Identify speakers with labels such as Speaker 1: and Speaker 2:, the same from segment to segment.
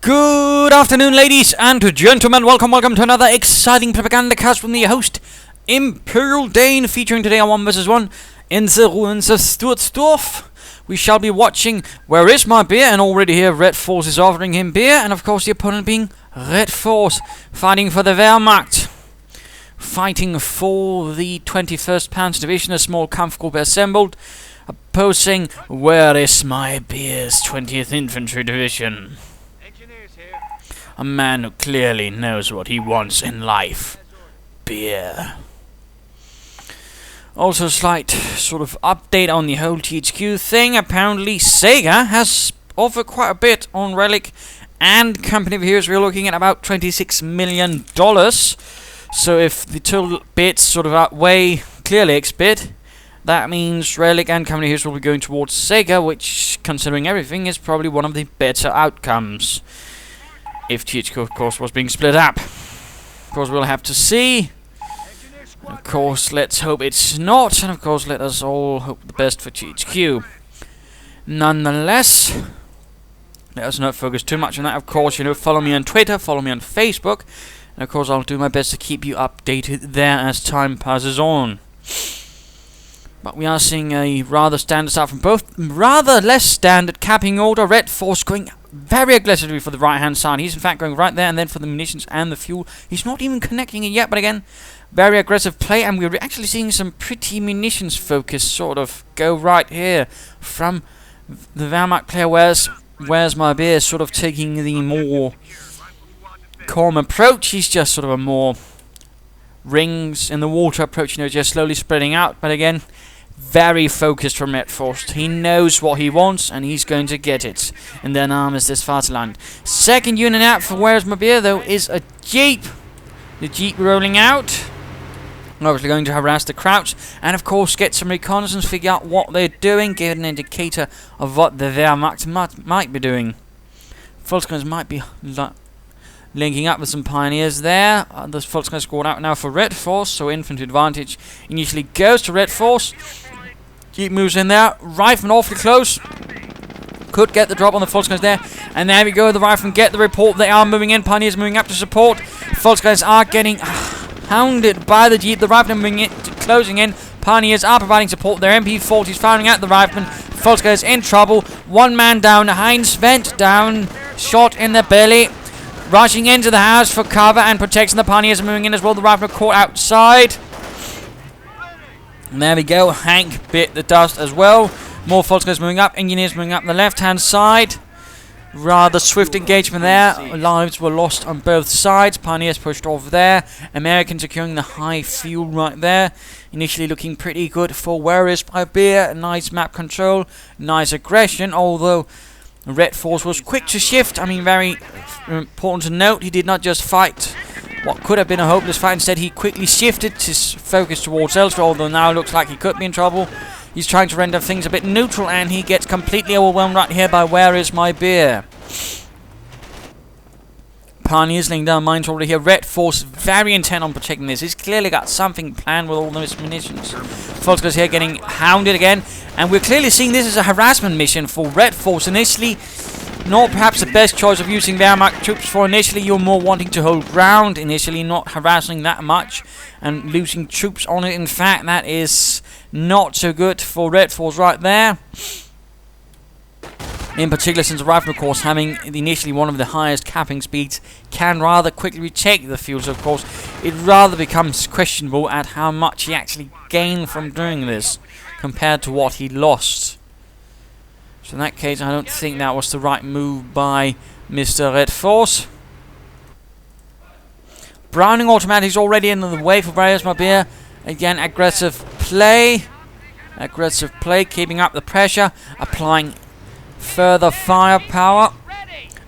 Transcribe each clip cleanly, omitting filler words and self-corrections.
Speaker 1: Good afternoon, ladies and gentlemen. Welcome to another exciting Propagandacast from the host, Imperial Dane, featuring today on 1 vs 1 in the ruins of Sturzdorf. We shall be watching Whereismybeer, and already here Redforce is offering him beer, and of course the opponent being Redforce, fighting for the Wehrmacht. Fighting for the 21st Panzer Division, a small kampfgruppe assembled, opposing Whereismybeer's 20th Infantry Division. A man who clearly knows what he wants in life. Beer. Also, slight sort of update on the whole THQ thing. Apparently, Sega has offered quite a bit on Relic and Company of Heroes. We're looking at about $26 million. So if the total bits sort of outweigh Clearlake's bid, that means Relic and Company of Heroes will be going towards Sega, which, considering everything, is probably one of the better outcomes. If THQ, of course, was being split up. Of course, we'll have to see. Of course, let's hope it's not. And of course, let us all hope the best for THQ. Nonetheless, let us not focus too much on that. Of course, follow me on Twitter, follow me on Facebook. And of course, I'll do my best to keep you updated there as time passes on. But we are seeing a rather standard start from both. Rather less standard capping order. Redforce going very aggressively for the right-hand side. He's in fact going right there and then for the munitions and the fuel. He's not even connecting it yet, but again, very aggressive play. And we're actually seeing some pretty munitions focus sort of go right here from the Wehrmacht player, Whereismybeer sort of taking the more calm approach. He's just sort of a more rings in the water approach, just slowly spreading out. But again, very focused from Redforce. He knows what he wants, and he's going to get it. And then armies this Vaterland. Second unit out for Whereismybeer, though, is a Jeep. The Jeep rolling out. Obviously going to harass the Crouch, and of course get some reconnaissance, figure out what they're doing, give an indicator of what the Wehrmacht might be doing. Volksgunners might be linking up with some pioneers there. The Volksgunners scored out now for Redforce, so infantry advantage initially goes to Redforce. Jeep moves in there. Rifleman awfully close. Could get the drop on the Volksgunners there. And there we go. The Rifleman get the report. They are moving in. Pioneers moving up to support. Volksgunners are getting hounded by the Jeep. The Rifleman moving in, closing in. Pioneers are providing support. Their MP40s firing at the Rifleman. Volksgunners in trouble. One man down. Heinz went down. Shot in the belly. Rushing into the house for cover and protection. The Pioneers are moving in as well. The Rifleman caught outside. And there we go. Hank bit the dust as well. More Volksgunners moving up. Engineers moving up the left-hand side. Rather swift engagement there. Lives were lost on both sides. Pioneers pushed off there. Americans securing the high fuel right there. Initially looking pretty good for Whereismybeer. Nice map control. Nice aggression. Although Redforce was quick to shift. I mean, very important to note, he did not just fight what could have been a hopeless fight. Instead, he quickly shifted his focus towards elsewhere, although now looks like he could be in trouble. He's trying to render things a bit neutral, and he gets completely overwhelmed right here by Whereismybeer. Pioneers laying down mines already here. Redforce very intent on protecting this. He's clearly got something planned with all those munitions. Volksgunners here getting hounded again. And we're clearly seeing this as a harassment mission for Redforce. Initially, not perhaps the best choice of using Wehrmacht troops for. Initially, you're more wanting to hold ground. Initially, not harassing that much and losing troops on it. In fact, that is not so good for Redforce right there. In particular, since the Rifleman, of course, having initially one of the highest capping speeds, can rather quickly retake the field. So, of course, it rather becomes questionable at how much he actually gained from doing this compared to what he lost. So in that case, I don't think that was the right move by Mr. Redforce. Browning automatics already in the way for Whereismybeer. Again, aggressive play. Aggressive play, keeping up the pressure, applying further firepower.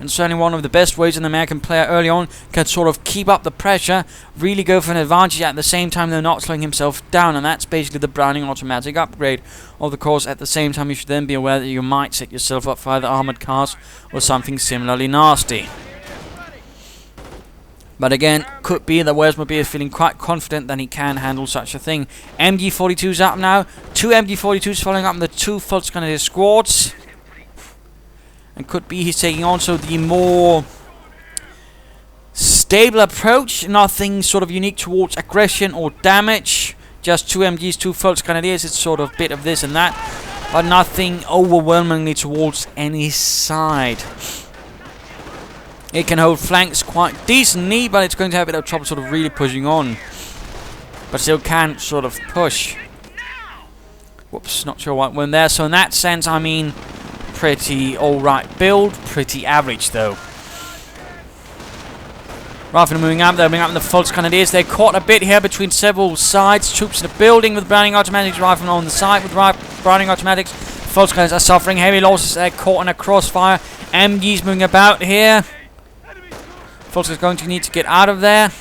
Speaker 1: And certainly one of the best ways an American player early on can sort of keep up the pressure, really go for an advantage at the same time they're not slowing himself down, and that's basically the Browning automatic upgrade. Of course, at the same time you should then be aware that you might set yourself up for either armored cars or something similarly nasty. But again, could be that Whereismybeer is feeling quite confident that he can handle such a thing. MG42's up now. 2 MG42s following up on the 2 Volksgunner squads. And could be he's taking on so the more stable approach, nothing sort of unique towards aggression or damage. Just 2 MGs, 2 Pulse Grenadiers, it's sort of bit of this and that, but nothing overwhelmingly towards any side. It can hold flanks quite decently, but it's going to have a bit of trouble sort of really pushing on. But still can sort of push. Whoops, not sure what went there. So in that sense, I mean, pretty alright build, pretty average though. Riflemen moving up, they're moving up in the Pulse Grenadiers. They're caught a bit here between several sides. Troops in the building with Browning automatics, riflemen on the side with Browning automatics. Pulse Grenadiers are suffering heavy losses. They're caught in a crossfire. MGs moving about here. Pulse is going to need to get out of there.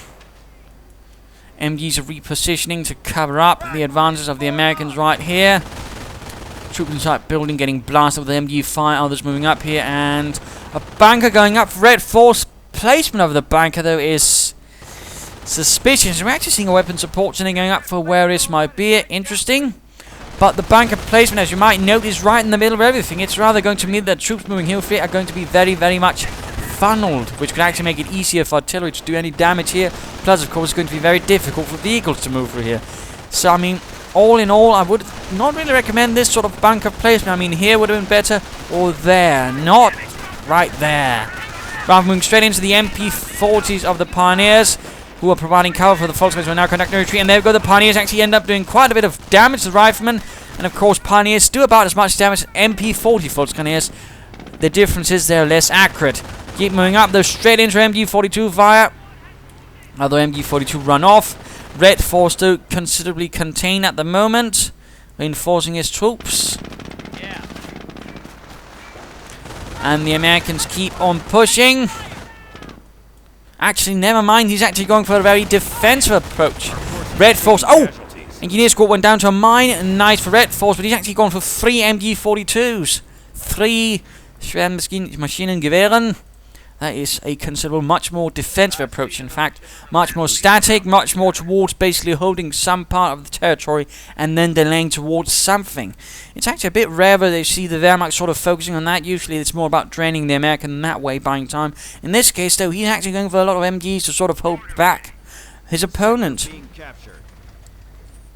Speaker 1: MGs are repositioning to cover up the advances of the Americans right here. Troops inside building getting blasted with the MG fire. Others moving up here, and a bunker going up for Redforce. Placement of the bunker though is suspicious. We're actually seeing a weapon support center going up for Whereismybeer. Interesting. But the bunker placement, as you might note, is right in the middle of everything. It's rather going to mean that troops moving here are going to be very, very much funneled, which could actually make it easier for artillery to do any damage here. Plus, of course, it's going to be very difficult for vehicles to move through here. So, I mean, all in all, I would not really recommend this sort of bunker placement. I mean, here would have been better, or there. Not right there. Rather moving straight into the MP40s of the Pioneers, who are providing cover for the Volkswagens who are now conducting a retreat. And there we go, the Pioneers actually end up doing quite a bit of damage to the Riflemen. And of course, Pioneers do about as much damage as MP40 Volkswagens. The difference is they're less accurate. Keep moving up, though, straight into MG42 fire. Although MG42 run off. Redforce, though, considerably contained at the moment, reinforcing his troops. And the Americans keep on pushing. Actually, never mind. He's actually going for a very defensive approach. Redforce. Oh! Engineer squad went down to a mine. Nice for Redforce, but he's actually gone for 3 MG42s. 3 Maschinengewehren. That is a considerable, much more defensive approach, in fact. Much more static, much more towards basically holding some part of the territory and then delaying towards something. It's actually a bit rare that they see the Wehrmacht sort of focusing on that. Usually it's more about draining the American in that way, buying time. In this case, though, he's actually going for a lot of MGs to sort of hold back his opponent.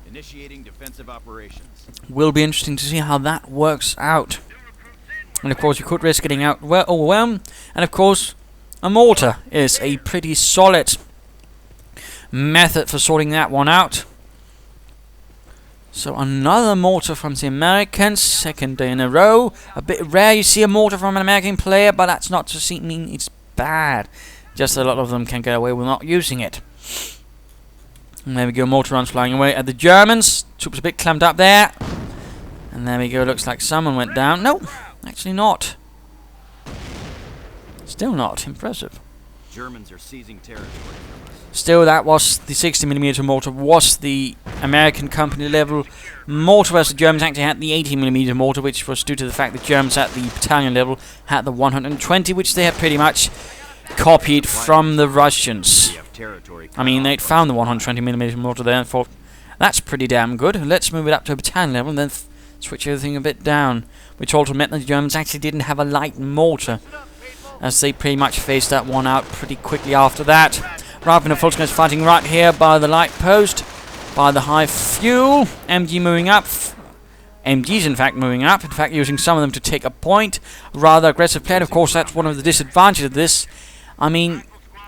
Speaker 2: Initiating defensive operations.
Speaker 1: Will be interesting to see how that works out. And of course, you could risk getting out overwhelmed. And of course, a mortar is a pretty solid method for sorting that one out. So another mortar from the Americans, second day in a row. A bit rare you see a mortar from an American player, but that's not to mean it's bad. Just a lot of them can get away with not using it. And there we go, mortar runs flying away at the Germans. Troops a bit clamped up there. And there we go, looks like someone went down. No, actually not. Still not. Impressive.
Speaker 2: Germans are seizing territory from us.
Speaker 1: Still, that was the 60mm mortar, was the American company level mortar, whereas the Germans actually had the 80mm mortar, which was due to the fact that Germans at the battalion level had the 120, which they had pretty much copied from the Russians. I mean, they'd found the 120mm mortar there and thought, that's pretty damn good. Let's move it up to a battalion level and then switch everything a bit down. Which also meant that the Germans actually didn't have a light mortar, as they pretty much phased that one out pretty quickly after that. Riflemen and Volkswagen is fighting right here by the light post, by the high fuel. MG moving up. MGs, in fact, moving up. In fact, using some of them to take a point. Rather aggressive play. Of course, that's one of the disadvantages of this. I mean,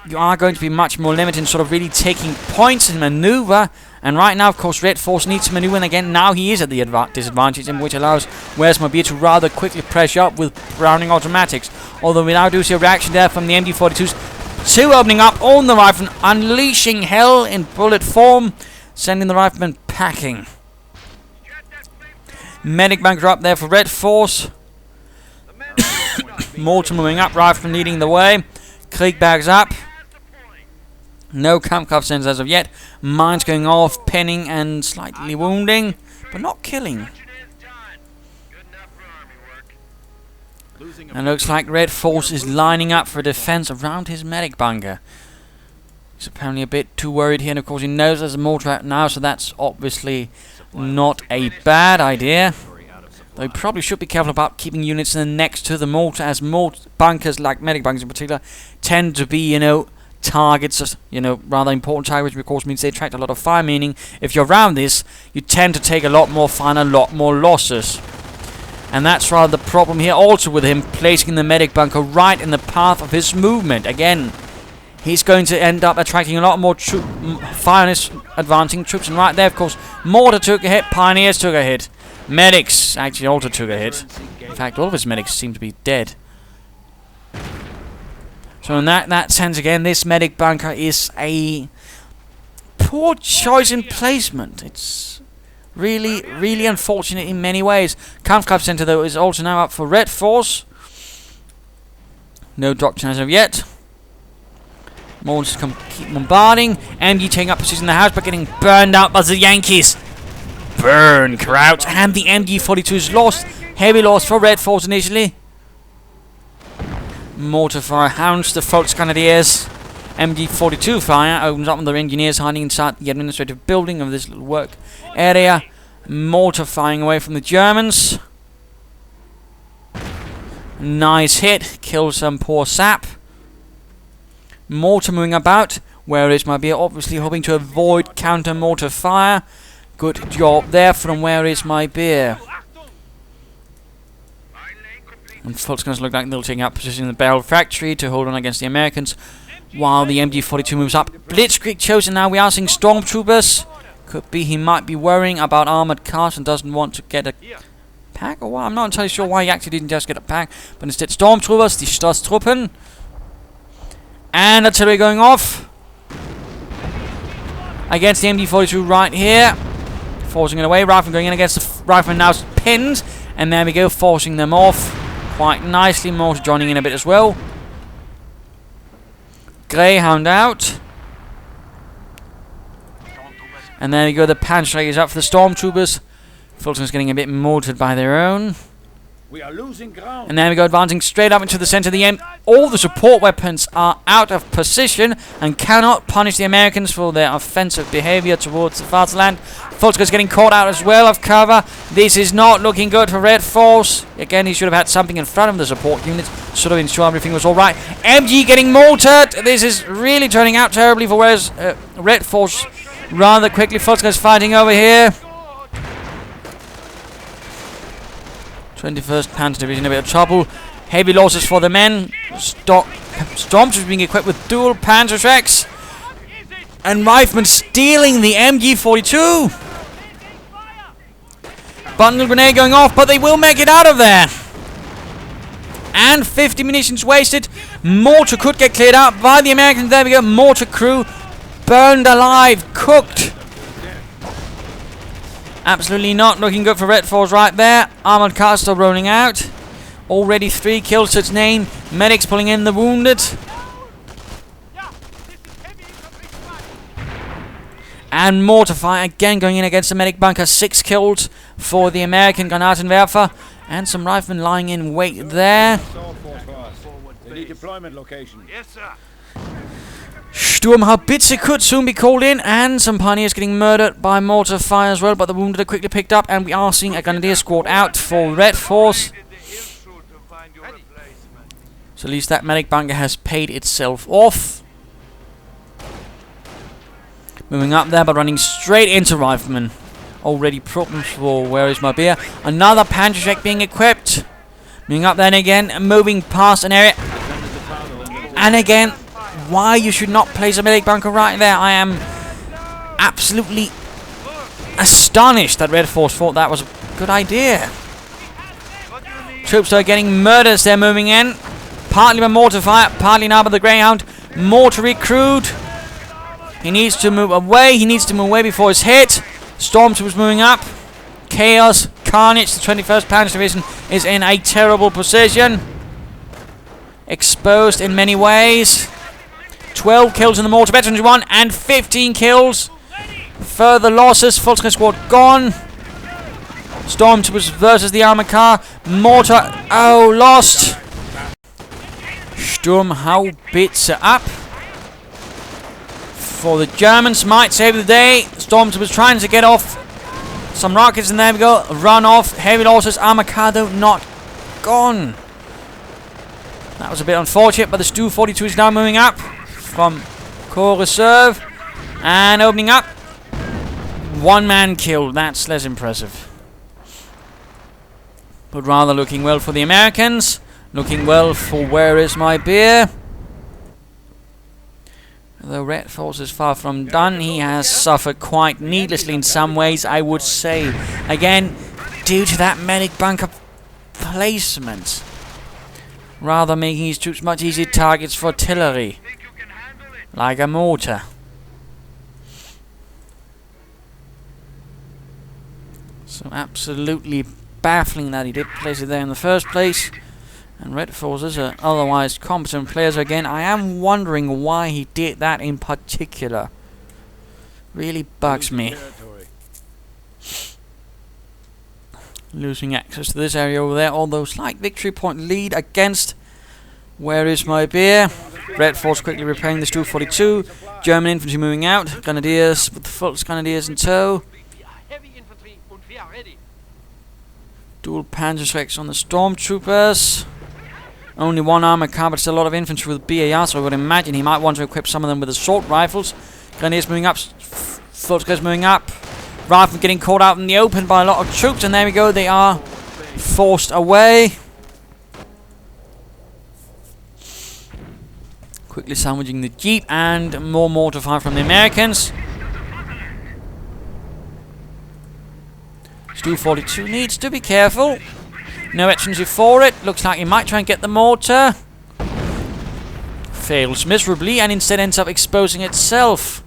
Speaker 1: you are going to be much more limited in sort of really taking points in maneuver. And right now, of course, Redforce needs to maneuver, and again, now he is at the disadvantage, which allows Whereismybeer to rather quickly pressure up with Browning automatics. Although we now do see a reaction there from the MG42s. 2 opening up on the rifleman, unleashing hell in bullet form, sending the rifleman packing. Medic bunker up there for Redforce. Mortar moving up, rifleman leading the way. Kriegbags up. No Kampfgruppe sends as of yet. Mines going off, penning and slightly wounding, but not killing. And looks like Redforce is lining up for defense around his medic bunker. He's apparently a bit too worried here, and of course he knows there's a mortar out now, so that's obviously not a bad idea. Though he probably should be careful about keeping units next to the mortar, as bunkers, like medic bunkers in particular, tend to be, you know, targets, you know, rather important targets, which of course means they attract a lot of fire, meaning if you're around this, you tend to take a lot more fire and a lot more losses. And that's rather the problem here also with him placing the medic bunker right in the path of his movement. Again, he's going to end up attracting a lot more fire on his advancing troops. And right there, of course, mortar took a hit, pioneers took a hit. Medics actually also took a hit. In fact, all of his medics seem to be dead. So in that sense, again, this medic bunker is a poor choice in placement. It's really, really unfortunate in many ways. Kampfgruppe Center, though, is also now up for Redforce. No doctrine as of yet. Mortars keep bombarding. MG taking up position in the house, but getting burned out by the Yankees. Burn, Kraut. And the MG-42 is lost. Heavy loss for Redforce initially. Mortar fire hounds the Volksgrenadiers. MG-42 fire opens up on the engineers hiding inside the administrative building of this little work area. Mortar firing away from the Germans. Nice hit. Kills some poor sap. Mortar moving about. Whereismybeer obviously hoping to avoid counter mortar fire. Good job there from Whereismybeer. And Volksgrenadiers look like they'll take up position in the barrel factory to hold on against the Americans, while the MG-42 moves up. Blitzkrieg chosen now. We are seeing stormtroopers. Could be he might be worrying about armored cars and doesn't want to get a pack or what. I'm not entirely sure why he actually didn't just get a pack, but instead stormtroopers, die Sturzdorf. And artillery going off against the MG-42 right here. Forcing it away. Rifleman going in against the rifleman, now pinned. And there we go, forcing them off quite nicely. Mortar joining in a bit as well. Greyhound out. And there we go, the Panzer is up for the stormtroopers. Fulton's getting a bit mortared by their own.
Speaker 3: We are losing ground.
Speaker 1: And there we go, advancing straight up into the center of the M. All the support weapons are out of position and cannot punish the Americans for their offensive behavior towards the fatherland. Fulton's getting caught out as well of cover. This is not looking good for Redforce. Again, he should have had something in front of the support units, sort of ensure everything was alright. MG getting mortared. This is really turning out terribly for Redforce. Rather quickly, Fulton's fighting over here. 21st Panzer Division in a bit of trouble. Heavy losses for the men. Stormtroopers being equipped with dual Panzerschrecks. And riflemen stealing the MG-42. Bundle grenade going off, but they will make it out of there. And 50 munitions wasted. Mortar could get cleared out by the Americans. There we go. Mortar crew burned alive. Cooked. Absolutely not looking good for Redforce right there. Armored cars still rolling out. Already 3 kills to its name. Medics pulling in the wounded. And mortar fire again going in against the medic bunker. 6 kills for the American Granatenwerfer. And some riflemen lying in wait there.
Speaker 3: Deployment location.
Speaker 2: Yes, sir.
Speaker 1: Sturmhaubitze could soon be called in, and some pioneers getting murdered by mortar fire as well, but the wounded are quickly picked up, and we are seeing a grenadier squad out for Redforce. So at least that medic bunker has paid itself off. Moving up there, but running straight into riflemen. Already problems for Whereismybeer. Another Panzerschreck being equipped. Moving up then again, moving past an area. And again, why you should not place a medic bunker right there. I am absolutely astonished that Redforce thought that was a good idea. Troops are getting murdered as they're moving in. Partly by mortar fire, partly now by the Greyhound. Mortar recruit. He needs to move away. He needs to move away before he's hit. Stormtroopers moving up. Chaos, carnage. The 21st Panzer Division is in a terrible position. Exposed in many ways. 12 kills in the mortar, veterans won, and 15 kills. Further losses, Volksgrenadier squad gone. Stormtroopers versus the armored car. Mortar, oh, lost. Sturmhaubitze up. For the Germans, might save the day. Stormtroopers trying to get off some rockets, and there we go. Run off, heavy losses. Armored car, though, not gone. That was a bit unfortunate, but the Stu-42 is now moving up from Corps Reserve. And opening up. One man killed. That's less impressive. But rather looking well for the Americans. Looking well for Whereismybeer. Though Redforce is far from done, he has suffered quite needlessly in some ways, I would say. Again, due to that medic bunker placement. Rather making his troops much easier targets for artillery. Like a mortar. So absolutely baffling that he did place it there in the first place. And Redforces are otherwise competent players again. I am wondering why he did that in particular. Really bugs me. Losing access to this area over there, although slight victory point lead against Whereismybeer. Redforce quickly repairing the Stu 42. German infantry moving out. Grenadiers with the Fultz Grenadiers in tow. Dual Panzer on the Stormtroopers. Only one armored car, but still a lot of infantry with BAR, so I would imagine he might want to equip some of them with assault rifles. Grenadiers moving up. Fultz moving up. Rifle getting caught out in the open by a lot of troops, and there we go, they are forced away. Quickly sandwiching the Jeep, and more mortar fire from the Americans. Stu 42 needs to be careful. No extras for it. Looks like he might try and get the mortar. Fails miserably, and instead ends up exposing itself.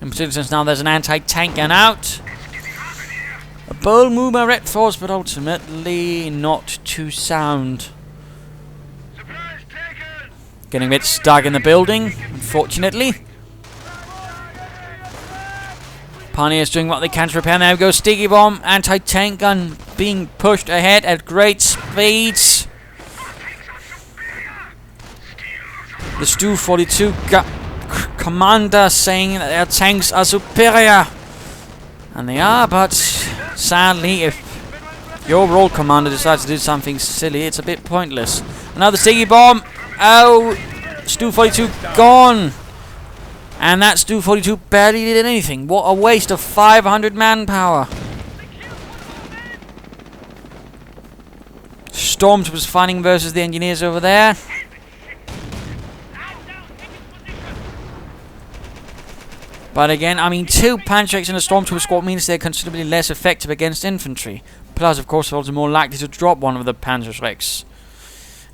Speaker 1: In particular, since now there's an anti-tank gun out. A bold move by Redforce, but ultimately not too sound. Getting a bit stuck in the building, unfortunately. Pioneers doing what they can to repair. There we go, Sticky Bomb, anti-tank gun being pushed ahead at great speeds. The Stu 42 commander saying that their tanks are superior. And they are, but sadly, if your overall commander decides to do something silly, it's a bit pointless. Another Sticky Bomb. Oh, Stu 42 gone. And that Stu 42 barely did anything. What a waste of 500 manpower. Stormtroopers fighting versus the engineers over there. But again, I mean, 2 Panzerx in a Stormtrooper squad means they're considerably less effective against infantry. Plus, of course, they're also more likely to drop one of the Panzerx.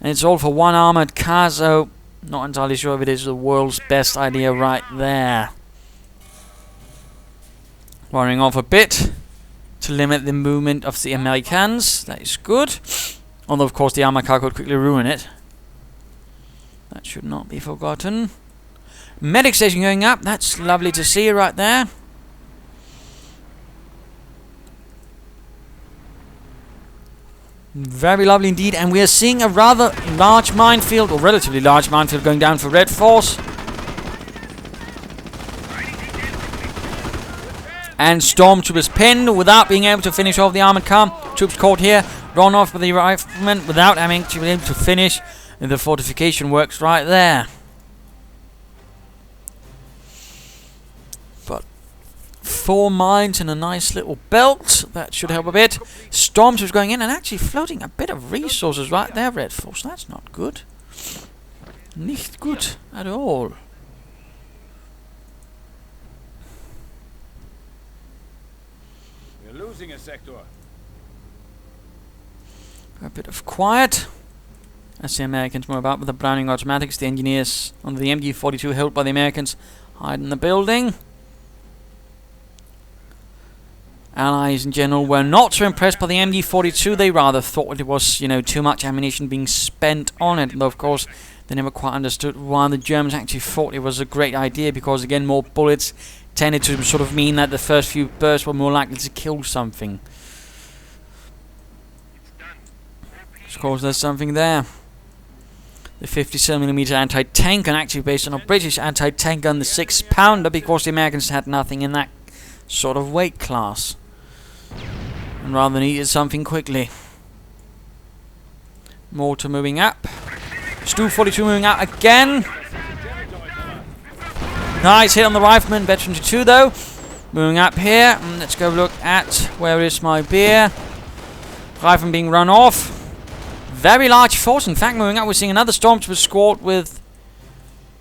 Speaker 1: And it's all for one armored car, so not entirely sure if it is the world's best idea right there. Wiring off a bit to limit the movement of the Americans. That is good. Although, of course, the armored car could quickly ruin it. That should not be forgotten. Medic station going up. That's lovely to see right there. Very lovely indeed. And we are seeing a rather large minefield, or relatively large minefield, going down for Redforce. And Stormtroopers pinned without being able to finish off the armored car. Troops caught here. Run off with the riflemen without having to be able to finish the fortification works right there. But 4 mines in a nice little belt. That should help a bit. Stormtroopers going in and actually floating a bit of resources right there, Redforce. That's not good. Nicht gut at all.
Speaker 3: We're losing a sector.
Speaker 1: A bit of quiet as the Americans move about with the Browning automatics. The engineers on the MG42 held by the Americans hide in the building. Allies in general were not so impressed by the MG42. They rather thought it was, you know, too much ammunition being spent on it. Though, of course, they never quite understood why the Germans actually thought it was a great idea, because, again, more bullets tended to sort of mean that the first few bursts were more likely to kill something. Of course, there's something there. The 57mm anti-tank gun, actually based on a British anti-tank gun, the 6-pounder, because the Americans had nothing in that sort of weight class. And rather needed something quickly. Mortar moving up. Stu 42 moving out again. Nice hit on the rifleman. Veteran 2 though. Moving up here. Let's go look at where is my beer. Rifleman being run off. Very large force. In fact, moving up, we're seeing another Stormtrooper squad with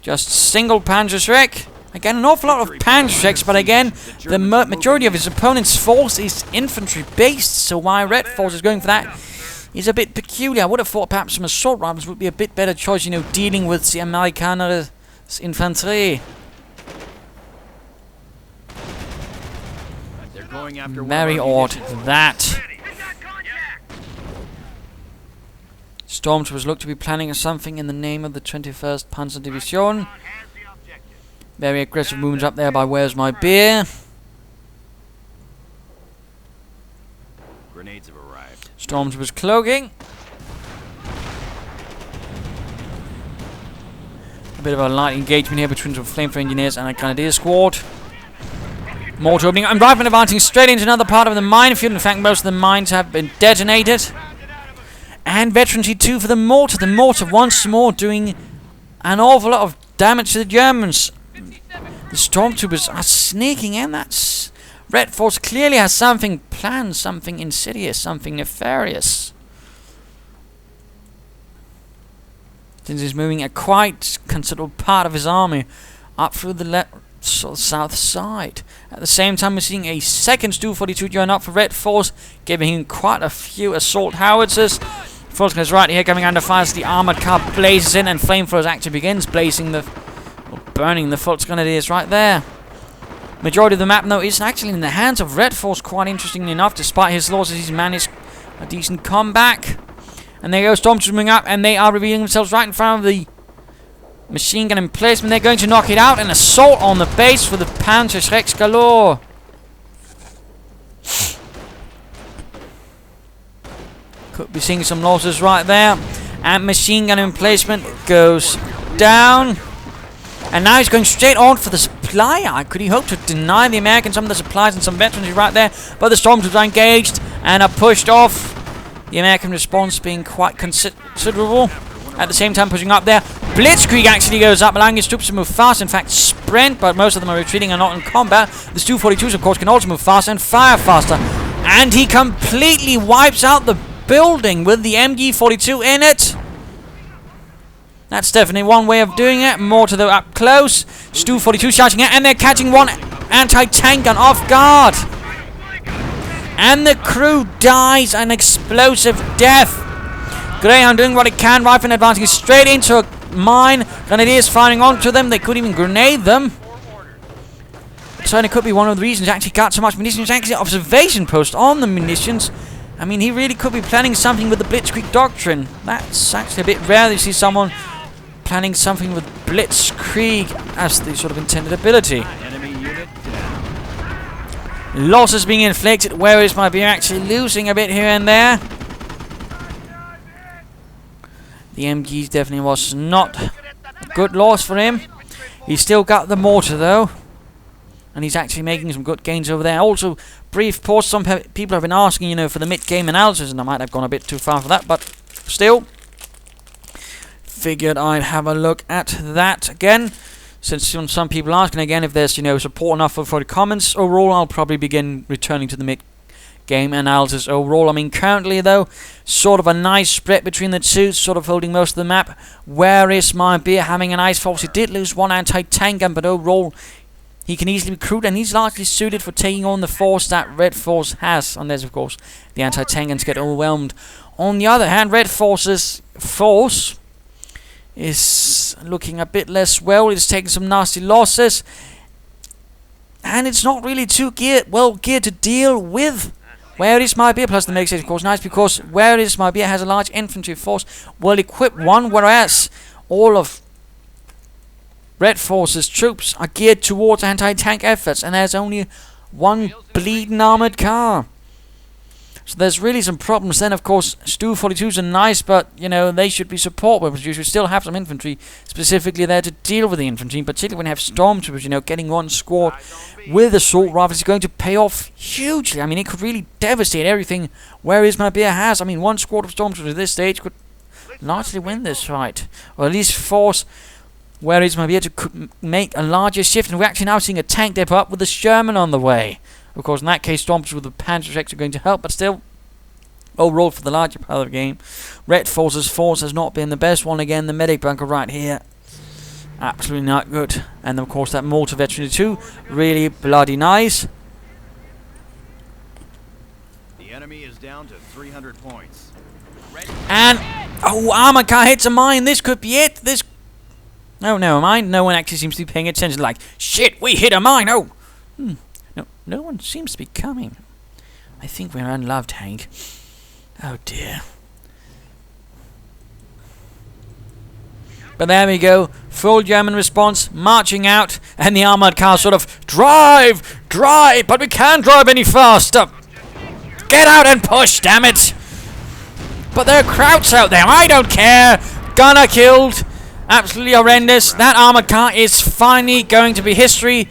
Speaker 1: just single Panzerschreck. Again, an awful lot of Panzerschrecks, but again, the majority of his opponent's force is infantry-based, so why Redforce is going for that is a bit peculiar. I would have thought perhaps some assault rifles would be a bit better choice, you know, dealing with the Amerikaner's infantry.
Speaker 2: They're going after
Speaker 1: Very odd, that. Stormtroopers look to be planning something in the name of the 21st Panzer Division. Very aggressive movements up there by Whereismybeer.
Speaker 2: Grenades have arrived.
Speaker 1: Stormtroopers cloaking. A bit of a light engagement here between some flamethrower engineers and a grenadier squad. Mortar opening and riflemen advancing straight into another part of the minefield. In fact, most of the mines have been detonated. And Veteran T2 for the mortar. The mortar once more doing an awful lot of damage to the Germans. The Stormtroopers are sneaking in. That's Redforce clearly has something planned, something insidious, something nefarious. Since he's moving a quite considerable part of his army up through the south side. At the same time, we're seeing a second Stu-42 join up for Redforce, giving him quite a few assault howitzers. Force goes right here, coming under fire as the armored car blazes in, and flamethrowers actually begins blazing burning the Fultz Grenadiers right there. Majority of the map, though, is actually in the hands of Redforce, quite interestingly enough. Despite his losses, he's managed a decent comeback. And there goes Stormtroopers moving up, and they are revealing themselves right in front of the machine gun emplacement. They're going to knock it out. An assault on the base for the Panzerschrecks galore. Could be seeing some losses right there. And machine gun emplacement goes down. And now he's going straight on for the supply yard. Could he hope to deny the Americans some of the supplies and some veterans right there? But the Stormtroopers are engaged and are pushed off. The American response being quite considerable. At the same time, pushing up there. Blitzkrieg actually goes up, allowing his troops to move fast. In fact, sprint, but most of them are retreating and not in combat. The Stu-42s, of course, can also move fast and fire faster. And he completely wipes out the building with the MG-42 in it. That's definitely one way of doing it. More to the up close. Stu-42 shouting it, and they're catching one anti-tank gun off guard. And the crew dies an explosive death. Greyhound doing what it can. Rifleman advancing straight into a mine. Grenadiers firing onto them. They could even grenade them. It certainly could be one of the reasons he actually got so much munitions. It's actually an observation post on the munitions. I mean, he really could be planning something with the Blitzkrieg Doctrine. That's actually a bit rare to see someone planning something with Blitzkrieg as the sort of intended ability.
Speaker 2: Enemy unit down.
Speaker 1: Losses being inflicted. Whereismybeer actually losing a bit here and there. The MGs definitely was not a good loss for him. He's still got the mortar though. And he's actually making some good gains over there. Also, brief pause. Some people have been asking, you know, for the mid-game analysis, and I might have gone a bit too far for that, but still, figured I'd have a look at that again. Since some people are asking again if there's, you know, support enough for the comments. Overall, I'll probably begin returning to the mid-game analysis overall. I mean, currently though, sort of a nice spread between the two, sort of holding most of the map. Whereismybeer having a nice force. He did lose one anti-tank gun, but overall, he can easily recruit, and he's largely suited for taking on the force that Redforce has. Unless, of course, the anti-tank guns get overwhelmed. On the other hand, Redforce's force is looking a bit less well. It's taking some nasty losses. And it's not really too well geared to deal with Whereismybeer. Plus the mix is, of course, nice because Whereismybeer has a large infantry force, well-equipped one, whereas all of Redforce's troops are geared towards anti-tank efforts, and there's only one bleeding armored car. So there's really some problems. Then, of course, Stu-42s are nice, but, you know, they should be support weapons. You should still have some infantry specifically there to deal with the infantry, particularly when you have Stormtroopers, you know, getting one squad with assault rifles is going to pay off hugely. I mean, it could really devastate everything Whereismybeer has. I mean, one squad of Stormtroopers at this stage could largely win this fight, or at least force Whereismybeer to make a larger shift, and we're actually now seeing a tank depot up with a Sherman on the way. Of course, in that case, Stormtroopers with the Panzer Division are going to help, but still, overall, for the larger part of the game, Redforce's force has not been the best one. Again, the medic bunker right here, absolutely not good. And of course, that mortar veteran 2, really bloody nice.
Speaker 2: The enemy is down to 300 points.
Speaker 1: And oh, armor car hits a mine. This could be it. This. No, never mind. No one actually seems to be paying attention. Like, shit, we hit a mine. Oh, no one seems to be coming. I think we're unloved, Hank. Oh dear. But there we go. Full German response, marching out, and the armored car sort of drive, but we can't drive any faster. Get out and push, damn it! But there are crowds out there. I don't care. Gunner killed. Absolutely horrendous. That armored car is finally going to be history.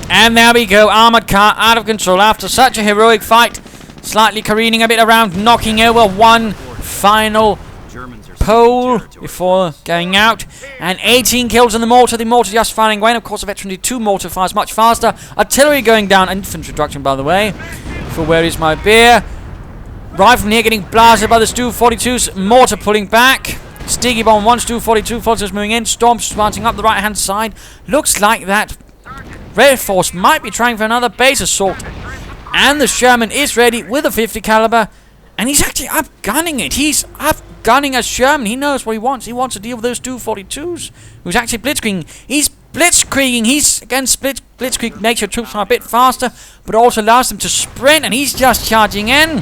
Speaker 1: And there we go. Armored car out of control after such a heroic fight. Slightly careening a bit around, knocking over one final pole before going out. And 18 kills in the mortar. The mortar just firing away. And of course, the Veteran 2 mortar fires much faster. Artillery going down. Infantry reduction, by the way. For Whereismybeer. Rifleman here getting blasted by the Stu-42's mortar pulling back. Sticky bomb 1, Stu-42, Forces moving in. Storms slanting up the right hand side. Looks like that Redforce might be trying for another base assault. And the Sherman is ready with a 50 caliber. And he's actually up-gunning it. He's up-gunning a Sherman. He knows what he wants. He wants to deal with those Stu-42s. Who's actually blitzkrieging. He's blitzkrieging. He's, again, blitzkrieg makes your troops a bit faster, but also allows them to sprint. And he's just charging in.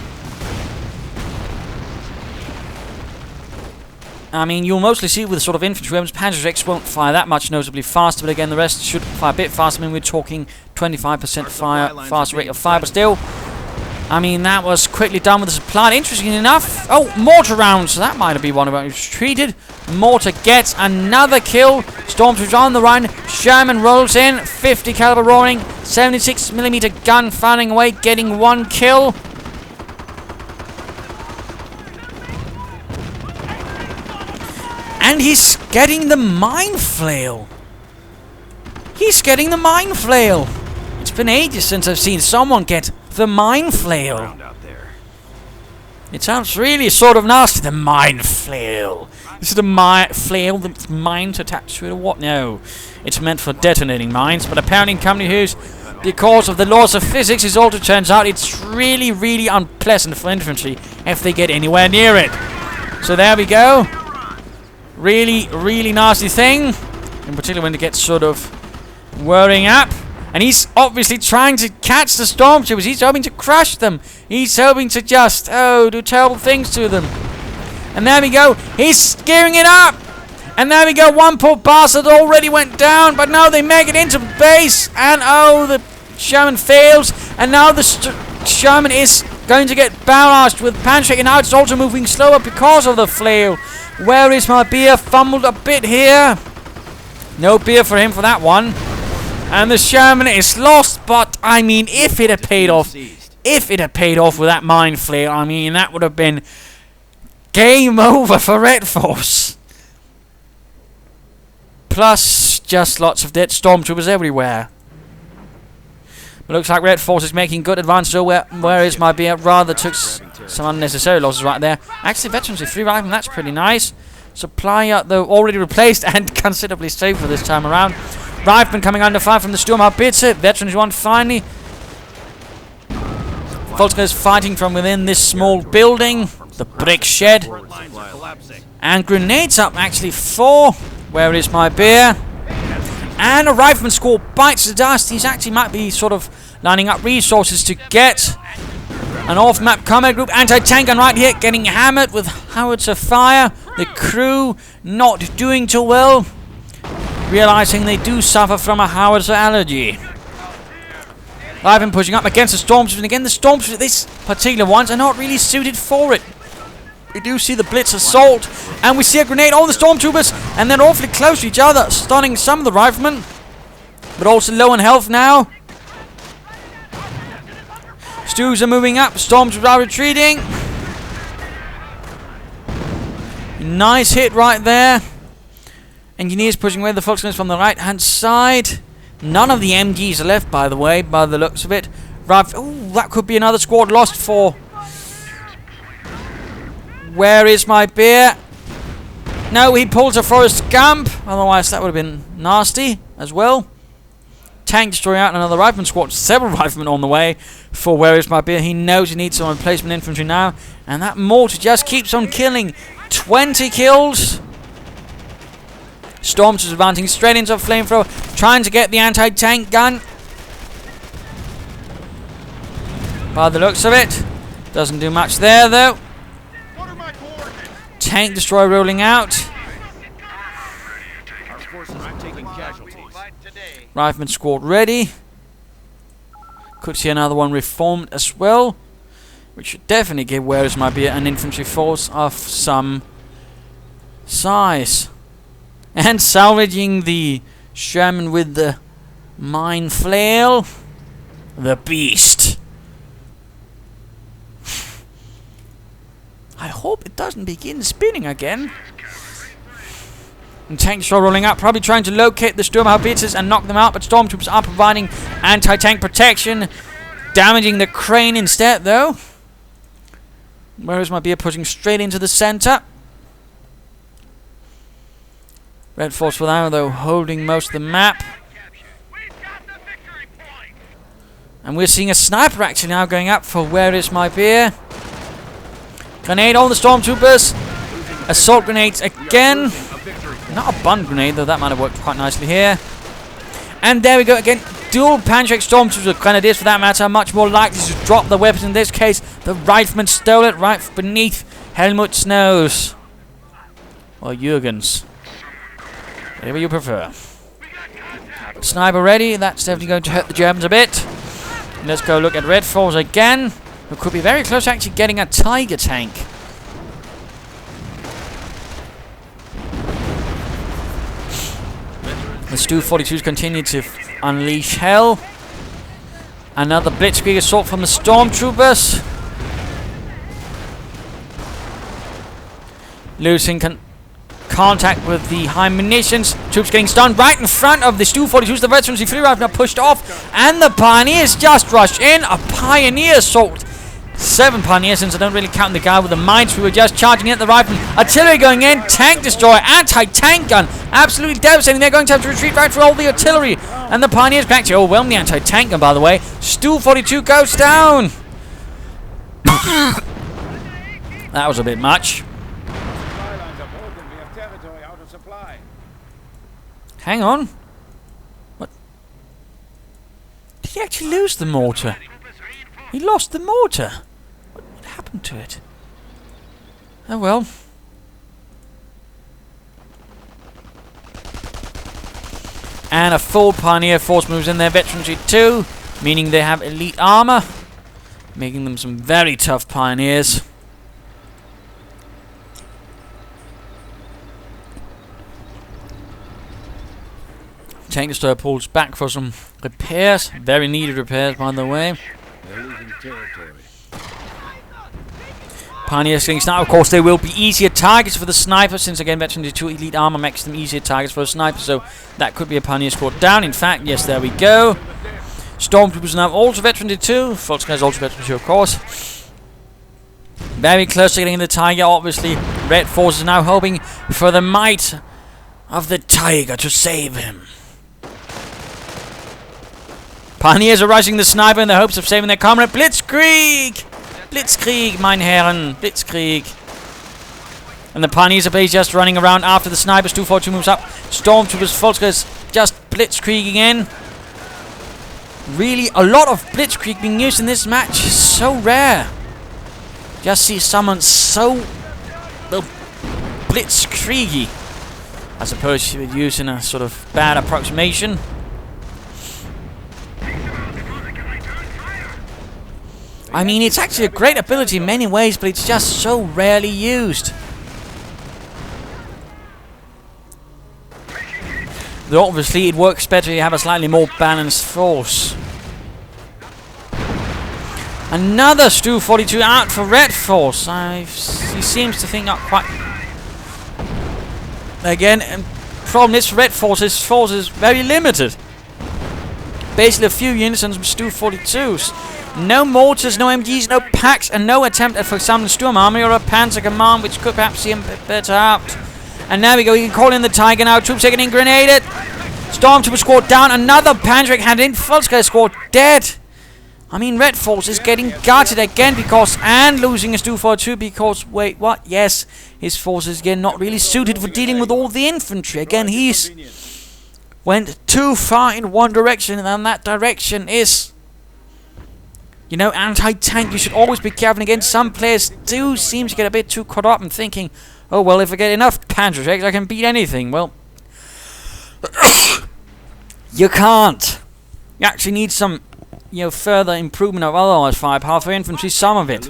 Speaker 1: I mean, you'll mostly see it with sort of infantry weapons. Panzer X won't fire that much notably faster, but again, the rest should fire a bit faster. I mean, we're talking 25% faster rate of fire, but still, I mean, that was quickly done with the supply. Interesting enough, oh, mortar rounds. So that might have been one of them who's treated. Mortar gets another kill. Stormtroopers on the run. Sherman rolls in. 50 caliber roaring. 76mm gun firing away, getting one kill. And he's getting the mine flail. He's getting the mine flail. It's been ages since I've seen someone get the mine flail. It sounds really sort of nasty, the mine flail. Is it a flail that's mines attached to it or what? No. It's meant for detonating mines, but apparently in company who's, because of the laws of physics, it also turns out it's really, really unpleasant for infantry if they get anywhere near it. So there we go. Really, really nasty thing. In particular when it gets sort of whirring up. And he's obviously trying to catch the Stormtroopers. He's hoping to crush them. He's hoping to just, do terrible things to them. And there we go. He's gearing it up. And there we go. One poor bastard already went down. But now they make it into base. And the Sherman fails. And now the Sherman is going to get barraged with Panzer. And now it's also moving slower because of the flail. Whereismybeer fumbled a bit here. No beer for him for that one. And the Sherman is lost, but I mean, if it had paid off with that mine flare, I mean, that would have been game over for Redforce. Plus, just lots of dead Stormtroopers everywhere. But looks like Redforce is making good advances. So Whereismybeer rather took some unnecessary losses right there. Actually, veterans with 3 rifles, that's pretty nice. Supply, though, already replaced and considerably safer this time around. Rifleman coming under fire from the Sturmhaubitze. Veterans 1 finally. Volker is fighting from within this small building, the brick shed. And grenades up, actually, 4. Whereismybeer. And a rifleman squad bites the dust. He's actually might be sort of lining up resources to get an off-map combat group. Anti-tank gun right here, getting hammered with howitzer fire. The crew not doing too well, realizing they do suffer from a howitzer allergy. Rifleman pushing up against the Stormtroopers, and again the Stormtroopers, these particular ones, are not really suited for it. We do see the blitz assault, and we see a grenade on the Stormtroopers, and they're awfully close to each other, stunning some of the riflemen, but also low on health now. Stews are moving up, Stormtroopers are retreating. Nice hit right there. Engineers pushing away the Volksgunners from the right-hand side. None of the MGs are left, by the way, by the looks of it. Ooh, that could be another squad lost for... Where is my beer? No, he pulls a Forest Gump. Otherwise, that would have been nasty as well. Tank destroyer out, another rifleman squad. Several riflemen on the way for Where Is My Beer. He knows he needs some replacement infantry now. And that mortar just keeps on killing. 20 kills. Stormtroopers advancing straight into a flamethrower. Trying to get the anti-tank gun. By the looks of it. Doesn't do much there, though. Tank destroyer rolling out.
Speaker 2: Our forces are taking casualties.
Speaker 1: Rifleman squad ready. Could see another one reformed as well. Which should definitely give Where Is My Beer an infantry force of some size. And salvaging the Sherman with the mine flail. The Beast. I hope it doesn't begin spinning again. And tank destroyer rolling out, probably trying to locate the Sturmhaubitze and knock them out, but stormtroopers are providing anti-tank protection, damaging the crane instead, though. Where Is My Beer pushing straight into the center. Redforce without, though, holding most of the map. And we're seeing a sniper actually now going up for Where Is My Beer. Grenade on the stormtroopers. Assault grenades again. Not a bun grenade, though that might have worked quite nicely here. And there we go again. Dual Panzerdivision stormtroopers with grenadiers for that matter are much more likely to drop the weapons. In this case, the rifleman stole it right beneath Helmut's nose. Or Jürgen's. Whatever you prefer. Sniper ready. That's definitely going to hurt the Germans a bit. Let's go look at Redforce again. Who could be very close to actually getting a Tiger tank. The Stu-42s continue to unleash hell. Another blitzkrieg assault from the stormtroopers. Losing contact with the high munitions. Troops getting stunned right in front of the Stu-42s. The veterans, the free rifle are pushed off. And the pioneers just rush in. A pioneer assault. 7 pioneers, since I don't really count the guy with the mines. We were just charging at the rifle. Artillery going in. Tank destroyer. Anti-tank gun. Absolutely devastating. They're going to have to retreat right through all the artillery. And the pioneers can actually overwhelm the anti-tank gun, by the way. Stu-42 goes down. That was a bit much. Hang on. What? Did he actually lose the mortar? He lost the mortar. What happened to it? Oh well. And a full pioneer force moves in their veteranry too, meaning they have elite armor, making them some very tough pioneers. Tank destroyer pulls back for some repairs. Very needed repairs, by the way.
Speaker 3: They're losing territory.
Speaker 1: Pioneers getting sniped. Of course, they will be easier targets for the sniper, since again, veteran 2 elite armor makes them easier targets for a sniper. So that could be a pioneer squad down. In fact, yes, there we go. Stormtroopers now also veteran 2. Volksgunners also veteran 2, of course. Very close to getting the Tiger. Obviously, Redforce is now hoping for the might of the Tiger to save him. Pioneers are rushing the sniper in the hopes of saving their comrade. Blitzkrieg! Blitzkrieg, mein Herren. Blitzkrieg. And the pioneers are just running around after the snipers. 242 moves up. Stormtroopers, Volksgunners just blitzkrieging in. Really, a lot of blitzkrieg being used in this match. So rare. Just see someone so blitzkriegi. I suppose you would use in a sort of bad approximation. I mean, it's actually a great ability in many ways, but it's just so rarely used. Though obviously it works better if you have a slightly more balanced force. Another Stu-42 out for Redforce. He seems to think not quite again, and problem is Redforce's force is very limited. Basically a few units and some Stu-42s. No mortars, no MGs, no packs, and no attempt at, for example, a Sturm Army or a Panzer Command, which could perhaps see him better out. And there we go, he can call in the Tiger now. Troops are getting grenaded. Stormtrooper squad down. Another Panzerek hand in. Volkskrieger squad dead. I mean, Redforce is getting gutted again because, and losing his 242 because, wait, what? Yes, his forces again not really suited for dealing with all the infantry. Again, he's went too far in one direction, and that direction is, you know, anti-tank. You should always be careful. Again, some players do seem to get a bit too caught up in thinking, oh, well, if I get enough Panzerjacks, I can beat anything. Well, you can't. You actually need some, you know, further improvement of otherwise firepower for infantry, some of it.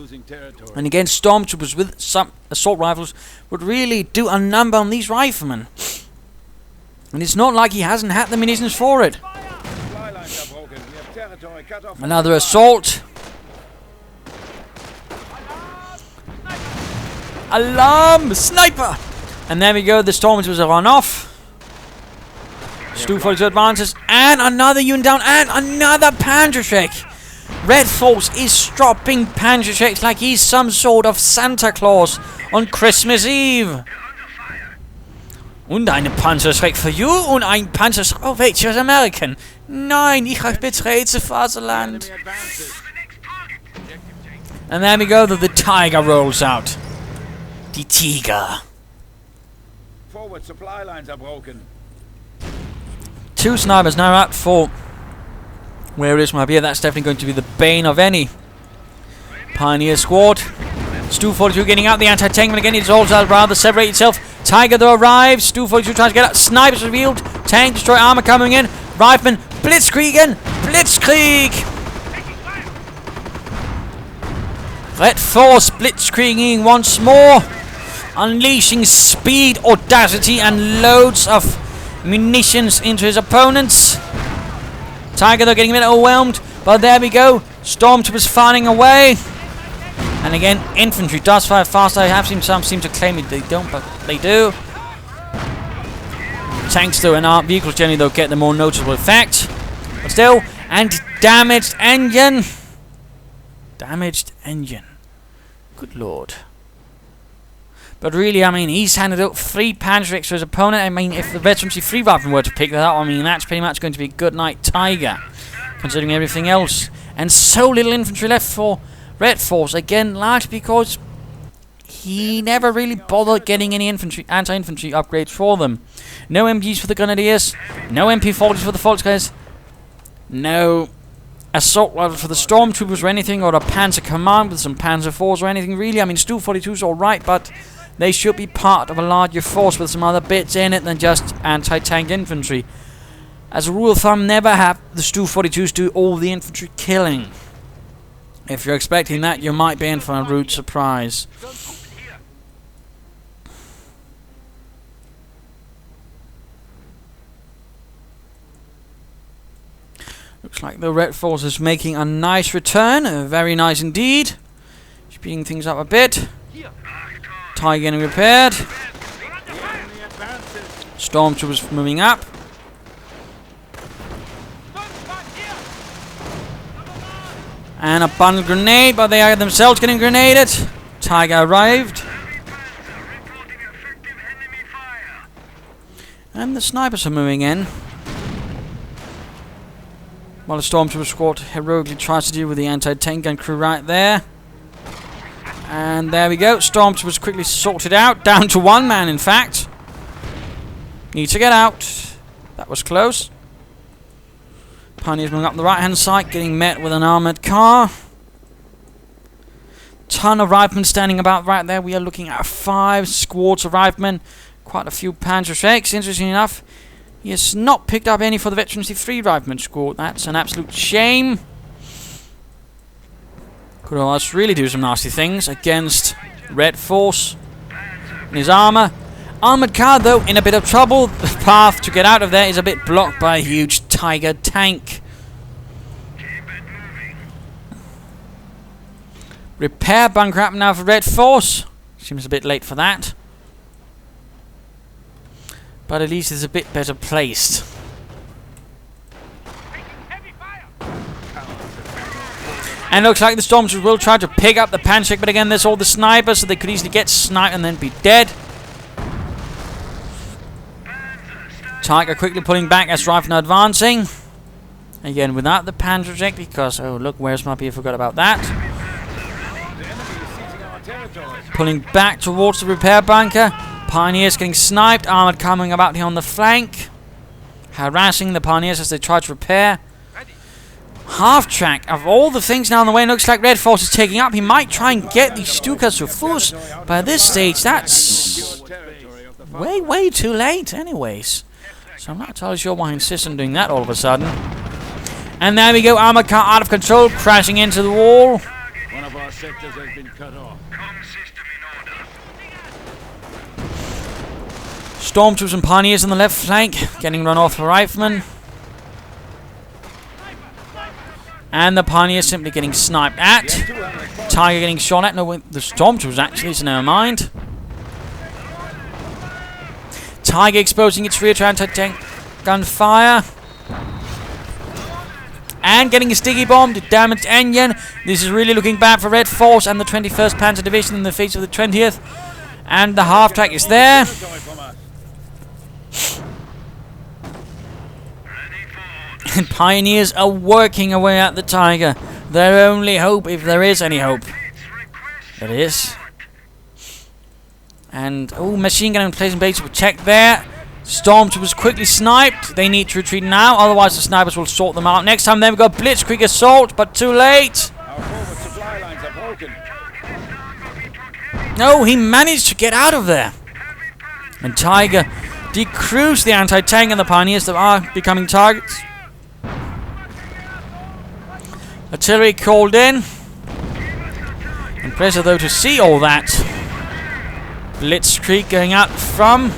Speaker 1: And again, stormtroopers with some assault rifles would really do a number on these riflemen. And it's not like he hasn't had the munitions for it. Another assault. Alarm! Sniper! And there we go, the stormtroopers are run off. Stu-42 advances, and another unit down, and another Panzerschreck. Redforce is dropping Panzerschrecks like he's some sort of Santa Claus on Christmas Eve. Und eine Panzerschreck für you, und ein Panzerschreck... Oh wait, she was American. Nein, ich habe betrayed the Vaterland. And there we go, the Tiger rolls out. Die Tiger.
Speaker 3: Forward supply lines are broken.
Speaker 1: 2 snipers now out for Whereismybeer. That's definitely going to be the bane of any Pioneer squad. Stu-42 getting out. The anti-tank, but again it's all rather separate itself. Tiger though arrives. Stu-42 tries to get out. Snipers revealed. Tank destroy armor coming in. Rifleman Blitzkriegen. Blitzkrieg. Redforce Blitzkrieging once more, unleashing speed, audacity, and loads of munitions into his opponents. Tiger though getting a bit overwhelmed, but there we go. Stormtroopers firing away. And again, infantry does fire faster. I have seen some seem to claim it they don't, but they do. Tanks though and armed vehicles generally though get the more noticeable effect. But still, and damaged engine. Damaged engine. Good lord. But really, I mean, he's handed out 3 Panzerjacks to his opponent. I mean, if the Veterancy 3 Rifleman were to pick that up, I mean, that's pretty much going to be a good night Tiger, considering everything else. And so little infantry left for Redforce, again, largely because he never really bothered getting any anti-infantry upgrades for them. No MGs for the Grenadiers, no MP40s for the Volkskriegs, no assault rifles for the Stormtroopers or anything, or a Panzer Command with some Panzer IVs or anything really. I mean, Stu-42's alright, but they should be part of a larger force with some other bits in it than just anti-tank infantry. As a rule of thumb, never have the Stu-42s do all the infantry killing. If you're expecting that, you might be in for a rude surprise. Looks like the Redforce is making a nice return. Very nice indeed. Speeding things up a bit. Tiger getting repaired. Stormtroopers moving up. And a bundle grenade, but they are themselves getting grenaded. Tiger arrived. And the snipers are moving in. While the Stormtrooper squad heroically tries to deal with the anti-tank gun crew right there. And there we go. Stormtroopers quickly sorted out. Down to 1 man, in fact. Need to get out. That was close. Pioneers moving up the right-hand side, getting met with an armoured car. Ton of riflemen standing about right there. We are looking at 5 squads of riflemen. Quite a few Panzerschrecks, interestingly enough. He has not picked up any for the Veterancy 3 Rifleman squad. That's an absolute shame. Could almost really do some nasty things against Redforce and his armour. Armoured car, though, in a bit of trouble. The path to get out of there is a bit blocked by a huge Tiger tank. Repair bunker up now for Redforce. Seems a bit late for that. but at least it's a bit better placed. And looks like the Stormtroopers will try to pick up the Panzer, but again, there's all the snipers, so they could easily get sniped and then be dead. Tiger quickly pulling back as Rifleman advancing. Again, without the Panzer, because, oh look, Whereismybeer forgot about that. Pulling back towards the repair bunker. Pioneers getting sniped. Armored coming about here on the flank. Harassing the Pioneers as they try to repair. Half-track, of all the things now on the way, looks like Redforce is taking up. He might try and get the Stukas to force, but at this stage, that's way too late anyways. So I'm not entirely sure why he insists on doing that all of a sudden. And there we go, armored car out of control, crashing into the wall.
Speaker 3: One of our sectors has been cut off.
Speaker 1: Stormtroopers and Pioneers on the left flank, getting run off by Riflemen. And the Pioneers simply getting sniped at. Tiger getting shot at. No, the Stormtroopers actually, so never mind. Tiger exposing its rear to anti-tank gunfire. And getting a sticky bomb to damage engine. This is really looking bad for Redforce and the 21st Panzer Division in the face of the 20th. And the half-track is there. And Pioneers are working away at the Tiger. Their only hope, if there is any hope. There is. And, oh, machine gun and placing base will check there. Stormtroopers quickly sniped. They need to retreat now, otherwise the snipers will sort them out. Next time they've got blitzkrieg assault, but too late.
Speaker 3: Our forward supply lines are broken.
Speaker 1: No, he managed to get out of there. And Tiger decrews the anti-tank and the Pioneers that are becoming targets. Artillery called in. Impressive though to see all that. Blitzkrieg going out from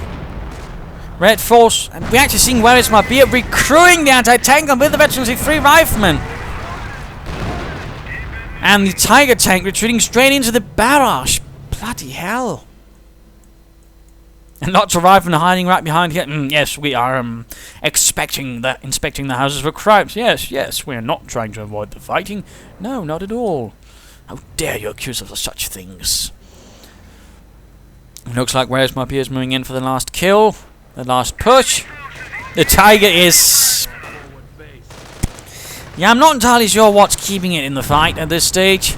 Speaker 1: Redforce. And we actually seen Whereismybeer recruiting the anti-tank and with the Veteran 3 Riflemen. And the Tiger tank retreating straight into the barrage. Bloody hell. And lots of Riflemen hiding right behind here. Yes, we are inspecting the houses for crimes. Yes, we are not trying to avoid the fighting. No, not at all. How dare you accuse us of such things? It looks like Whereismybeer is moving in for the last kill. The last push. The Tiger is... Yeah, I'm not entirely sure what's keeping it in the fight at this stage.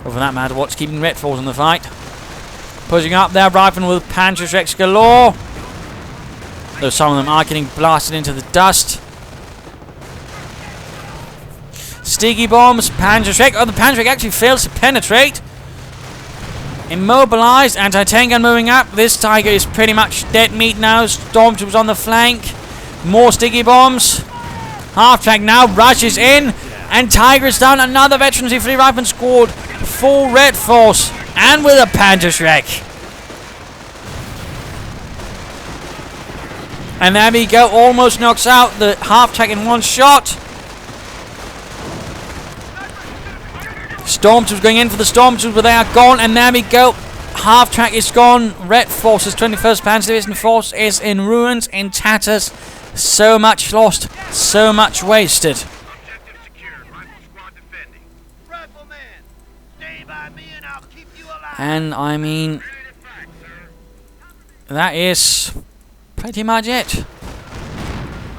Speaker 1: Or for that matter, what's keeping Redforce in the fight. Pushing up there, Riflemen with Panzer galore. Though some of them are getting blasted into the dust. Sticky bombs, Panzer. Oh, the Panzer actually fails to penetrate. Immobilized, anti-tank gun moving up. This Tiger is pretty much dead meat now. Stormtroopers on the flank. More sticky bombs. Half-track now rushes in. And Tiger is down. Another Veteran 3 Rifleman scored. Full Redforce. And with a Panzer. And there we go. Almost knocks out the half-track in one shot. Stormtroopers going in for the Stormtroopers, but they are gone. And there we go. Half-track is gone. Redforce's 21st Panzer Division force is in ruins, in tatters. So much lost. So much wasted.
Speaker 2: Objective secured. Rifle squad defending. Rifleman, stay by me and I'll keep you alive.
Speaker 1: And I mean, that is pretty much it.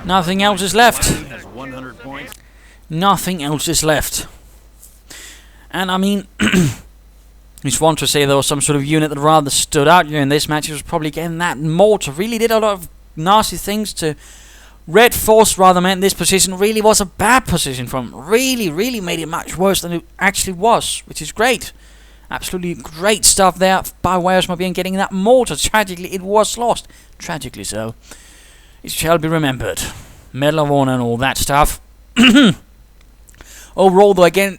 Speaker 1: Nothing else is left.
Speaker 2: Has 100 points.
Speaker 1: Nothing else is left. And I mean, I just want to say there was some sort of unit that rather stood out here in this match. It was probably getting that mortar. Really did a lot of nasty things to Redforce. Rather meant this position really was a bad position from. Really made it much worse than it actually was, which is great. Absolutely great stuff there by Whereismybeer and getting that mortar. Tragically, it was lost. Tragically so. It shall be remembered. Medal of Honor and all that stuff. Overall, though, again,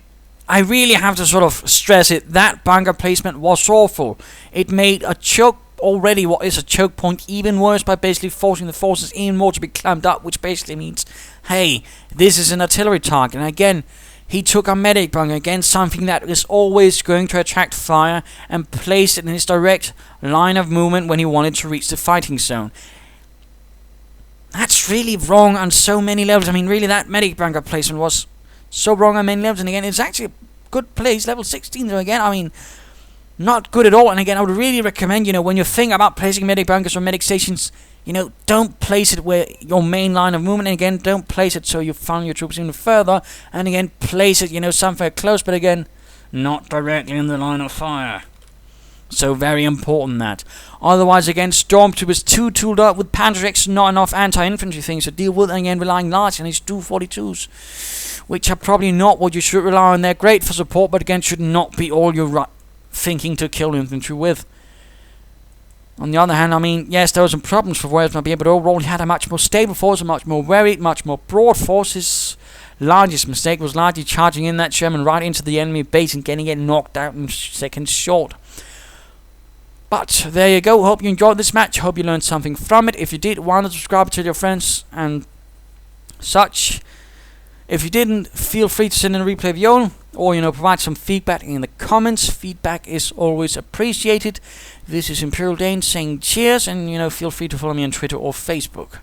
Speaker 1: I really have to sort of stress it. That bunker placement was awful. It made a choke already what is a choke point even worse by basically forcing the forces even more to be clamped up, which basically means, hey, this is an artillery target. And again, he took a medic bunker, again, something that is always going to attract fire, and placed it in his direct line of movement when he wanted to reach the fighting zone. that's really wrong on so many levels. I mean, really, that medic bunker placement was so wrong on many levels. And again, it's actually a good place, level 16. So again, I mean, not good at all. And again, I would really recommend, when you think about placing medic bunkers or medic stations, don't place it where your main line of movement. And again, don't place it so you funnel your troops even further. And again, place it, somewhere close, but again, not directly in the line of fire. So very important that. Otherwise, again, Stormtroopers too tooled up with Panzer X, not enough anti-infantry things to deal with, and again, relying largely on these 242s, which are probably not what you should rely on. They're great for support, but again, should not be all you're thinking to kill infantry with. On the other hand, I mean, yes, there were some problems for Whereismybeer, but overall, he had a much more stable force, a much more varied, much more broad force. His largest mistake was largely charging in that Sherman right into the enemy base and getting it knocked out in seconds short. But there you go. Hope you enjoyed this match. Hope you learned something from it. If you did, why not subscribe to your friends and such. If you didn't, feel free to send in a replay of your own, or provide some feedback in the comments. Feedback is always appreciated. This is Imperial Dane saying cheers, and feel free to follow me on Twitter or Facebook.